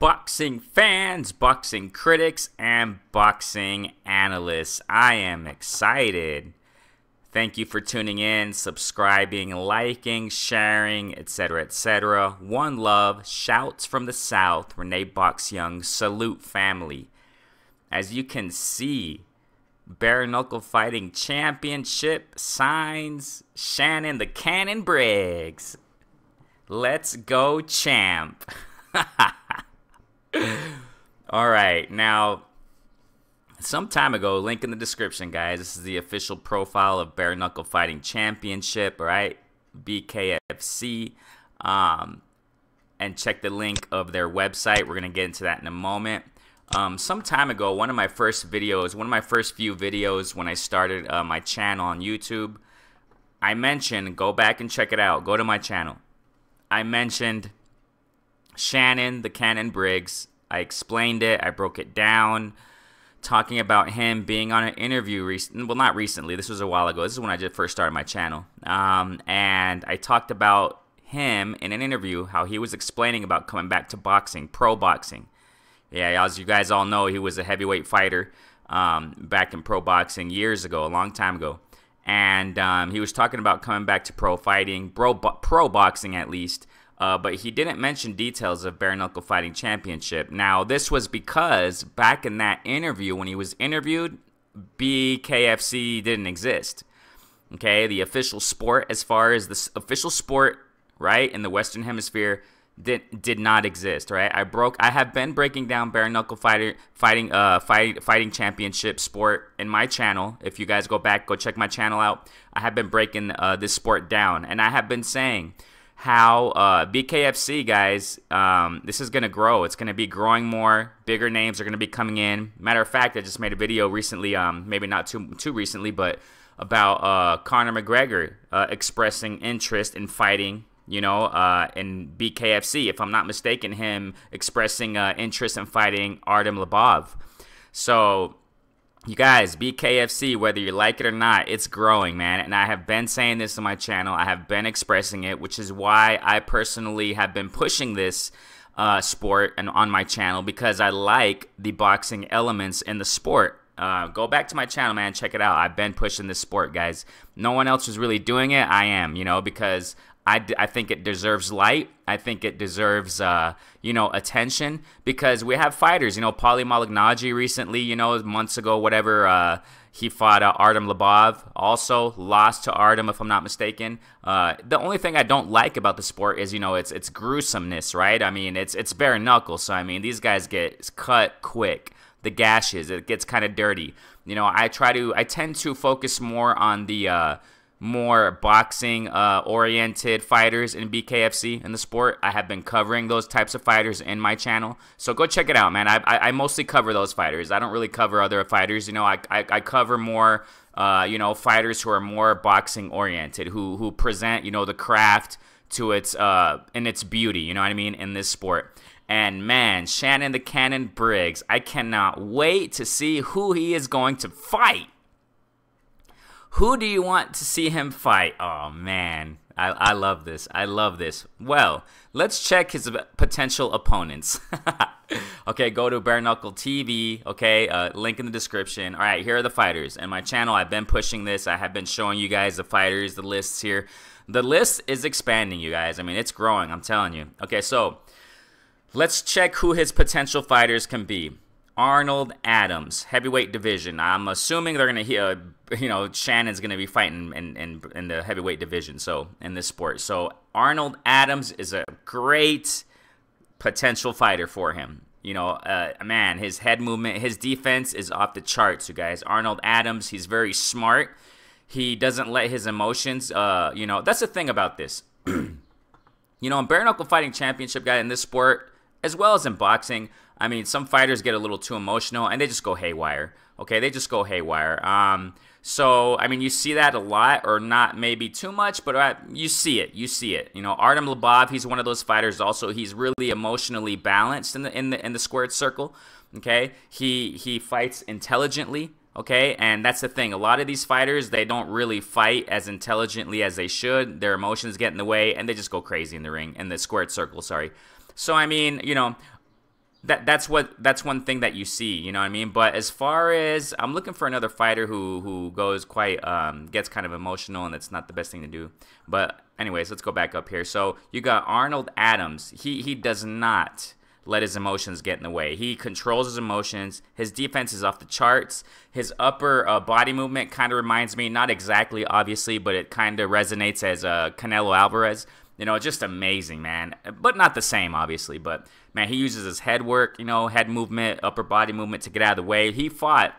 boxing fans, boxing critics, and boxing analysts. I am excited. Thank you for tuning in, subscribing, liking, sharing, etc., etc. One love, shouts from the South, Renee Box Young, salute family. As you can see, Bare Knuckle Fighting Championship signs Shannon the Cannon Briggs. Let's go, champ. All right, now, some time ago, link in the description, guys. This is the official profile of Bare Knuckle Fighting Championship, all right? Bkfc. And check the link of their website. We're going to get into that in a moment. Some time ago, one of my first few videos when I started my channel on YouTube, I mentioned, go back and check it out. Go to my channel. I mentioned Shannon the Cannon Briggs. I explained it. I broke it down, talking about him being on an interview well, not recently. This was a while ago. This is when I just first started my channel. And I talked about him in an interview, how he was explaining about coming back to boxing, pro boxing. Yeah, as you guys all know, he was a heavyweight fighter back in pro boxing years ago, a long time ago. And he was talking about coming back to pro fighting, pro boxing at least. But he didn't mention details of Bare Knuckle Fighting Championship. Now, this was because back in that interview, when he was interviewed, Bkfc didn't exist. Okay, the official sport, as far as the official sport, right, in the Western Hemisphere, did not exist. Right, I have been breaking down Bare Knuckle Fighting Championship sport in my channel. If you guys go back, go check my channel out. I have been breaking this sport down, and I have been saying how Bkfc, guys, this is going to grow. It's going to be growing more. Bigger names are going to be coming in. Matter of fact, I just made a video recently, maybe not too recently, but about Conor McGregor expressing interest in fighting, you know, in Bkfc. If I'm not mistaken, him expressing interest in fighting Artem Lobov. So, you guys, Bkfc, whether you like it or not, it's growing, man. And I have been saying this on my channel. I have been expressing it, which is why I personally have been pushing this sport and on my channel, because I like the boxing elements in the sport. Go back to my channel, man. Check it out. I've been pushing this sport, guys. No one else is really doing it. I am, you know, because I think it deserves light. I think it deserves, you know, attention, because we have fighters, you know, Paulie Malignaggi recently, you know, months ago, whatever, he fought Artem Lobov, also lost to Artem, if I'm not mistaken. The only thing I don't like about the sport is, you know, it's gruesomeness, right? I mean, it's bare knuckle, so I mean, these guys get cut quick. The gashes, it gets kind of dirty. You know, I tend to focus more on the more boxing oriented fighters in Bkfc in the sport. I have been covering those types of fighters in my channel, so go check it out, man. I mostly cover those fighters. I don't really cover other fighters. You know, I cover more you know, fighters who are more boxing oriented, who present, you know, the craft to its in its beauty, you know what I mean, in this sport. And man, Shannon the Cannon Briggs, I cannot wait to see who he is going to fight. Who do you want to see him fight? Oh, man. I love this. I love this. Well, let's check his potential opponents. Okay, go to Bare Knuckle TV. Okay, link in the description. All right, here are the fighters. And my channel, I've been pushing this. I have been showing you guys the fighters, the lists here. The list is expanding, you guys. I mean, it's growing. I'm telling you. Okay, so let's check who his potential fighters can be. Arnold Adams, heavyweight division. I'm assuming they're going to, you know, Shannon's going to be fighting in the heavyweight division, so in this sport. So Arnold Adams is a great potential fighter for him. You know, man, his head movement, his defense is off the charts, you guys. Arnold Adams, he's very smart. He doesn't let his emotions, you know, that's the thing about this. You know, in Bare Knuckle Fighting Championship, guy, in this sport, as well as in boxing, I mean, some fighters get a little too emotional and they just go haywire. Okay, they just go haywire. So, I mean, you see that a lot, or not maybe too much, but you see it. You see it. You know, Artem Lobov, he's one of those fighters also. He's really emotionally balanced in the squared circle. Okay, he fights intelligently. Okay, and that's the thing. A lot of these fighters, they don't really fight as intelligently as they should. Their emotions get in the way, and they just go crazy in the ring, in the squared circle, sorry. So, I mean, you know, that's one thing that you see, you know what I mean? But as far as I'm looking for another fighter who goes quite gets kind of emotional, and that's not the best thing to do. But anyways, let's go back up here. So you got Arnold Adams. He does not let his emotions get in the way. He controls his emotions. His defense is off the charts. His upper body movement kind of reminds me, not exactly obviously, but it kind of resonates as Canelo Alvarez. You know, just amazing, man. But not the same, obviously. But, man, he uses his head work, you know, head movement, upper body movement to get out of the way. He fought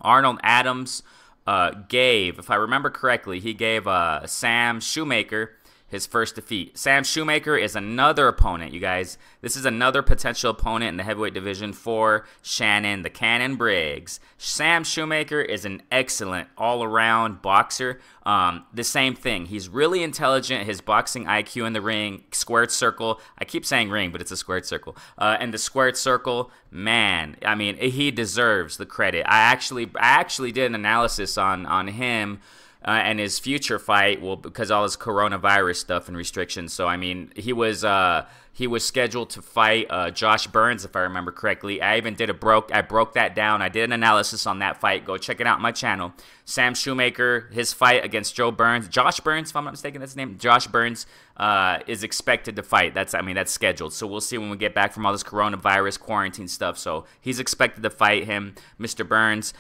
Arnold Adams, if I remember correctly, he gave Sam Shoemaker his first defeat. Sam Shoemaker is another opponent, you guys. This is another potential opponent in the heavyweight division for Shannon the Cannon Briggs. Sam Shoemaker is an excellent all-around boxer. The same thing. He's really intelligent. His boxing IQ in the ring, squared circle. I keep saying ring, but it's a squared circle. And the squared circle, man, I mean, he deserves the credit. I actually did an analysis on him. And his future fight, well, because all his coronavirus stuff and restrictions. So I mean, he was scheduled to fight Josh Burns, if I remember correctly. I even did I broke that down. I did an analysis on that fight. Go check it out on my channel. Sam Shoemaker, his fight against Josh Burns, if I'm not mistaken, that's his name. Josh Burns is expected to fight. That's scheduled. So we'll see when we get back from all this coronavirus quarantine stuff. So he's expected to fight him, Mr. Burns.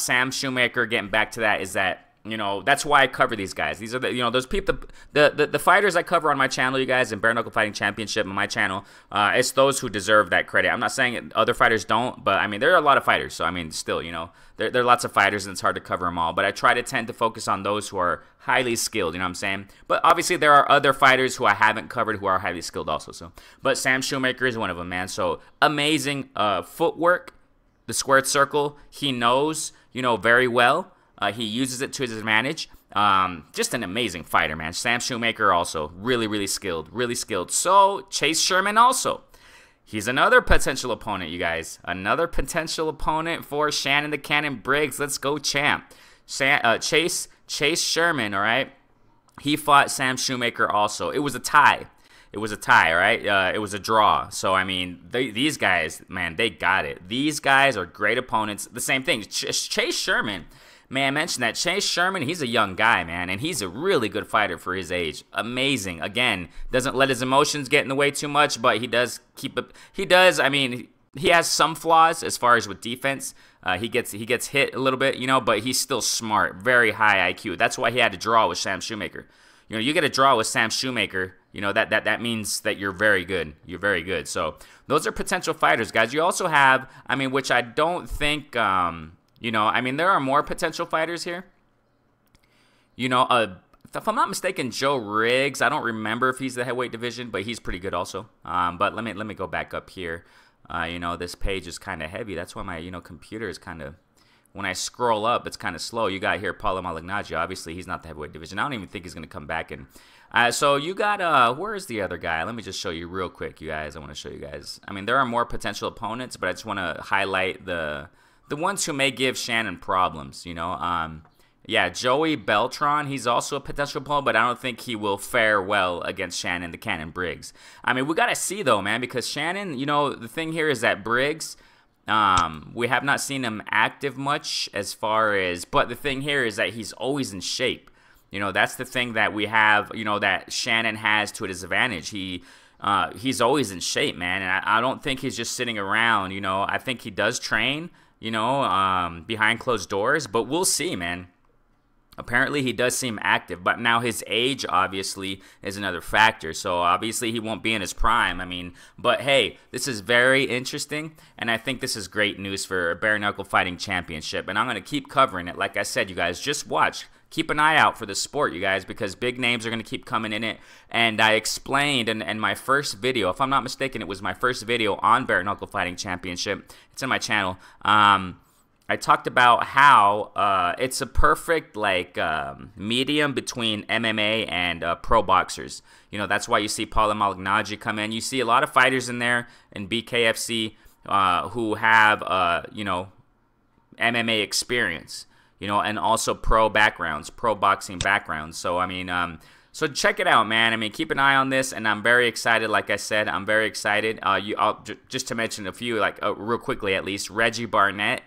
Sam Shoemaker, getting back to that, is that, you know, that's why I cover these guys. These are the, you know, those people, the fighters I cover on my channel, you guys, in Bare Knuckle Fighting Championship on my channel. It's those who deserve that credit. I'm not saying other fighters don't, but I mean, there are a lot of fighters. So I mean, still, you know, there are lots of fighters, and it's hard to cover them all. But I tend to focus on those who are highly skilled. You know what I'm saying? But obviously, there are other fighters who I haven't covered who are highly skilled also. So, but Sam Shoemaker is one of them, man. So amazing footwork, the squared circle. He knows, you know, very well. He uses it to his advantage. Just an amazing fighter, man. Sam Shoemaker also really, really skilled, really skilled. So Chase Sherman also. He's another potential opponent, you guys. Another potential opponent for Shannon the Cannon Briggs. Let's go, champ. Chase Sherman, all right? He fought Sam Shoemaker also. It was a tie. It was a tie, all right? It was a draw. So, I mean, these guys, man, they got it. These guys are great opponents. The same thing. Chase Sherman. Man, I mentioned that. Chase Sherman, he's a young guy, man, and he's a really good fighter for his age. Amazing. Again, doesn't let his emotions get in the way too much, but he does keep it. He does, I mean, he has some flaws as far as with defense. He gets hit a little bit, you know, but he's still smart. Very high IQ. That's why he had to draw with Sam Shoemaker. You know, you get a draw with Sam Shoemaker, you know, that means that you're very good. You're very good. So those are potential fighters, guys. You also have, I mean, which I don't think, you know, I mean, there are more potential fighters here. You know, if I'm not mistaken, Joe Riggs. I don't remember if he's the heavyweight division, but he's pretty good also. But let me go back up here. You know, this page is kind of heavy. That's why my, you know, computer is kind of, when I scroll up, it's kind of slow. You got here Paulo Malignaggi. Obviously, he's not the heavyweight division. I don't even think he's going to come back. And so you got, where's the other guy? Let me just show you real quick, you guys. I want to show you guys. I mean, there are more potential opponents, but I just want to highlight the ones who may give Shannon problems, you know. Yeah, Joey Beltran, he's also a potential opponent, but I don't think he will fare well against Shannon the Cannon Briggs. I mean, we got to see, though, man, because Shannon, you know, the thing here is that Briggs, we have not seen him active much as far as, but the thing here is that he's always in shape. You know, that's the thing that we have, you know, that Shannon has to his advantage. He's always in shape, man, and I don't think he's just sitting around, you know. I think he does train, you know, behind closed doors, but we'll see, man. Apparently, he does seem active, but now his age, obviously, is another factor. So, obviously, he won't be in his prime. I mean, but hey, this is very interesting, and I think this is great news for Bare Knuckle Fighting Championship, and I'm going to keep covering it. Like I said, you guys, just watch. Keep an eye out for the sport, you guys, because big names are going to keep coming in it. And I explained in my first video, if I'm not mistaken, it was my first video on Bare Knuckle Fighting Championship. It's in my channel. I talked about how it's a perfect like medium between MMA and pro boxers. You know, that's why you see Paulo Malignaggi come in. You see a lot of fighters in there in Bkfc who have, you know, MMA experience. You know, and also pro backgrounds, pro boxing backgrounds. So, I mean, So check it out, man. I mean, keep an eye on this, and I'm very excited. Like I said, I'm very excited. Just to mention a few, like real quickly at least, Reggie Barnett.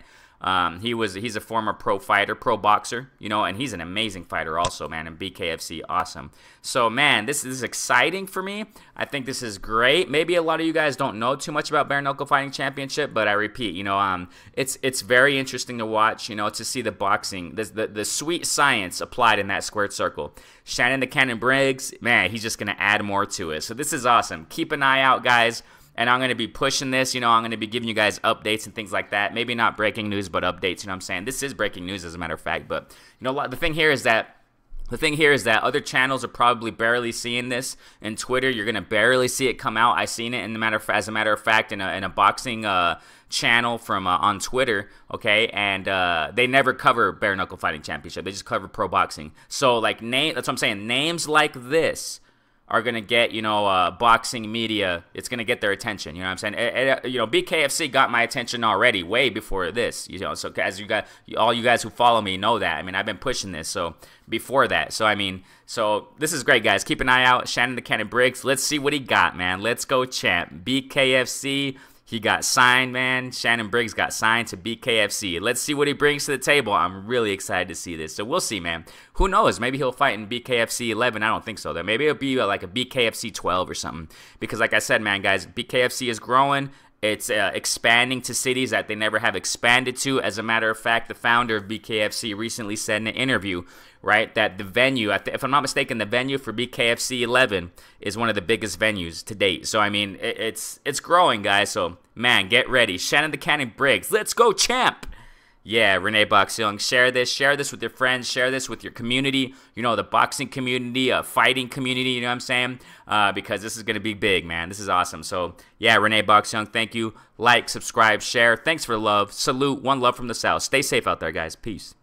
He's a former pro fighter, pro boxer, you know, and he's an amazing fighter also, man, in BKFC, awesome. So, man, this is exciting for me. I think this is great. Maybe a lot of you guys don't know too much about Bare Knuckle Fighting Championship, but I repeat, you know, it's very interesting to watch, you know, to see the boxing, the sweet science applied in that squared circle. Shannon the Cannon Briggs, man, he's just going to add more to it. So this is awesome. Keep an eye out, guys. And I'm going to be pushing this, you know, I'm going to be giving you guys updates and things like that. Maybe not breaking news, but updates, you know what I'm saying? This is breaking news, as a matter of fact. But, you know, the thing here is that other channels are probably barely seeing this. In Twitter, you're going to barely see it come out. I seen it, as a matter of fact, in a boxing channel from on Twitter, okay? And they never cover Bare Knuckle Fighting Championship. They just cover pro boxing. So, like, that's what I'm saying. Names like this are going to get, you know, boxing media, it's going to get their attention, you know what I'm saying? You know, Bkfc got my attention already, way before this, you know, so as all you guys who follow me know that. I mean, I've been pushing this, so before that. So, I mean, so this is great, guys. Keep an eye out. Shannon the Cannon Briggs, let's see what he got, man. Let's go, champ. Bkfc, he got signed, man. Shannon Briggs got signed to Bkfc. Let's see what he brings to the table. I'm really excited to see this. So we'll see, man. Who knows? Maybe he'll fight in Bkfc 11. I don't think so, though. Maybe it'll be like a Bkfc 12 or something. Because like I said, man, guys, Bkfc is growing. It's expanding to cities that they never have expanded to. As a matter of fact, the founder of Bkfc recently said in an interview, right, that the venue, if I'm not mistaken, the venue for Bkfc 11 is one of the biggest venues to date. So, I mean, it's growing, guys. So, man, get ready. Shannon the Cannon Briggs, let's go, champ! Yeah, RENE Boxing, share this with your friends, share this with your community, you know, the boxing community, fighting community, you know what I'm saying? Because this is going to be big, man. This is awesome. So, yeah, RENE Boxing, thank you. Like, subscribe, share. Thanks for the love. Salute. One love from the South. Stay safe out there, guys. Peace.